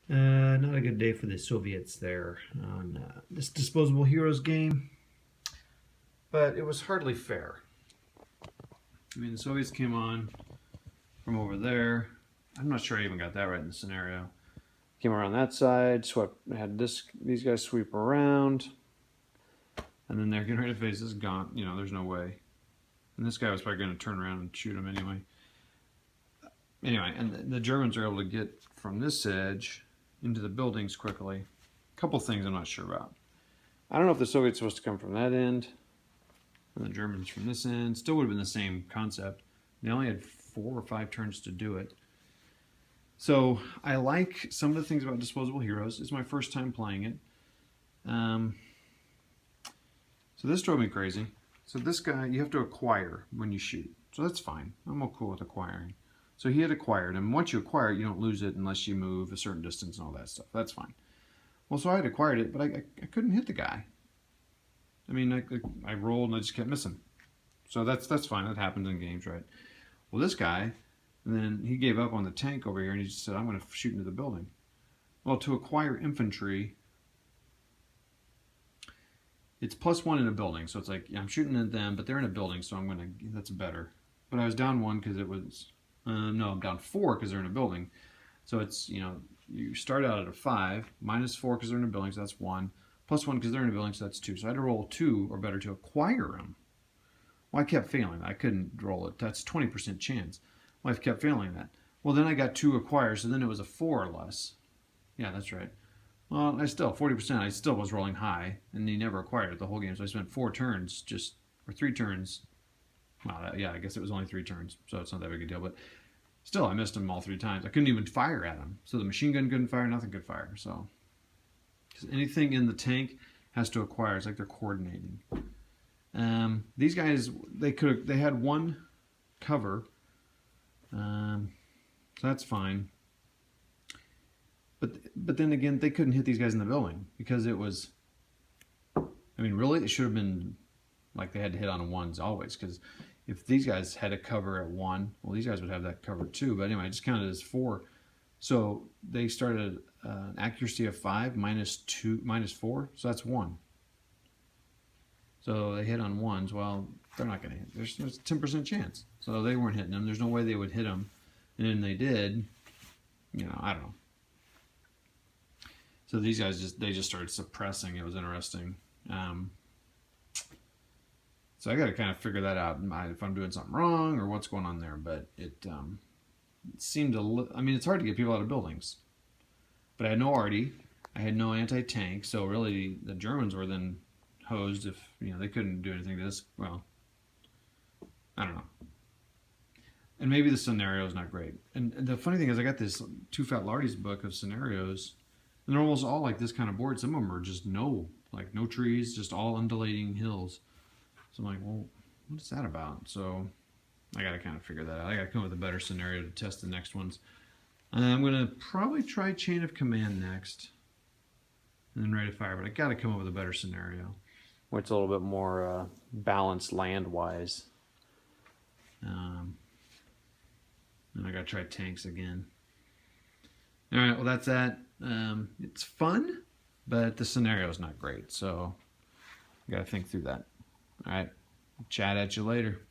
Not a good day for the Soviets there on this Disposable Heroes game, but it was hardly fair. I mean, the Soviets came on from over there. I'm not sure I even got that right in the scenario. Came around that side, swept, had these guys sweep around, and then they're getting ready to face this gaunt. You know, there's no way. And this guy was probably going to turn around and shoot him anyway. Anyway, and the Germans are able to get from this edge into the buildings quickly. A couple things I'm not sure about. I don't know if the Soviets are supposed to come from that end and the Germans from this end. Still would have been the same concept. They only had 4 or 5 turns to do it. So I like some of the things about Disposable Heroes. It's my first time playing it. So this drove me crazy. So this guy, you have to acquire when you shoot. So that's fine. I'm all cool with acquiring. So he had acquired, and once you acquire it, you don't lose it unless you move a certain distance and all that stuff. That's fine. Well, so I had acquired it, but I couldn't hit the guy. I mean, I rolled and I just kept missing. So that's fine. That happens in games, right? Well, this guy, and then he gave up on the tank over here, and he just said, I'm going to shoot into the building. Well, to acquire infantry, it's +1 in a building. So it's like, yeah, I'm shooting at them, but they're in a building, so I'm going to, that's better. But I was down 1 because it was, no, I'm down 4 because they're in a building. So it's, you know, you start out at a 5, -4 because they're in a building, so that's 1, +1 because they're in a building, so that's 2. So I had to roll 2 or better to acquire them. Well, I kept failing. I couldn't roll it. That's 20% chance. Well, I kept failing that. Well, then I got 2 acquire, so then it was a 4 or less. Yeah, that's right. Well, I still, 40%, I still was rolling high, and he never acquired it the whole game. So I spent 4 turns, or 3 turns. Well, yeah, I guess it was only 3 turns, so it's not that big a deal. But still, I missed him all 3 times. I couldn't even fire at him. So the machine gun couldn't fire, nothing could fire. So anything in the tank has to acquire. It's like they're coordinating. These guys, they had 1 cover, so that's fine. But then again, they couldn't hit these guys in the building because it was. I mean, really, it should have been like they had to hit on 1s always. Because if these guys had a cover at 1, well, these guys would have that cover too. But anyway, I just counted as 4. So they started an accuracy of 5 -4, so that's 1. So they hit on 1s. Well, they're not going to hit. There's a 10% chance. So they weren't hitting them. There's no way they would hit them. And then they did. You know, I don't know. So these guys just started suppressing. It was interesting. So I got to kind of figure that out if I'm doing something wrong or what's going on there. But it seemed to. I mean, it's hard to get people out of buildings. But I had no arty. I had no anti-tank. So really, the Germans were then hosed if they couldn't do anything to this. Well, I don't know. And maybe the scenario is not great. And the funny thing is, I got this Too Fat Lardy's book of scenarios, and they're almost all like this kind of board. Some of them are just no trees, just all undulating hills. So I'm like, well, what is that about? So I got to kind of figure that out. I got to come up with a better scenario to test the next ones. I'm going to probably try Chain of Command next, and then Ready to Fire. But I got to come up with a better scenario, where it's a little bit more balanced land-wise. And I got to try tanks again. All right, well, that's that. It's fun, but the scenario is not great, so I got to think through that. All right, chat at you later.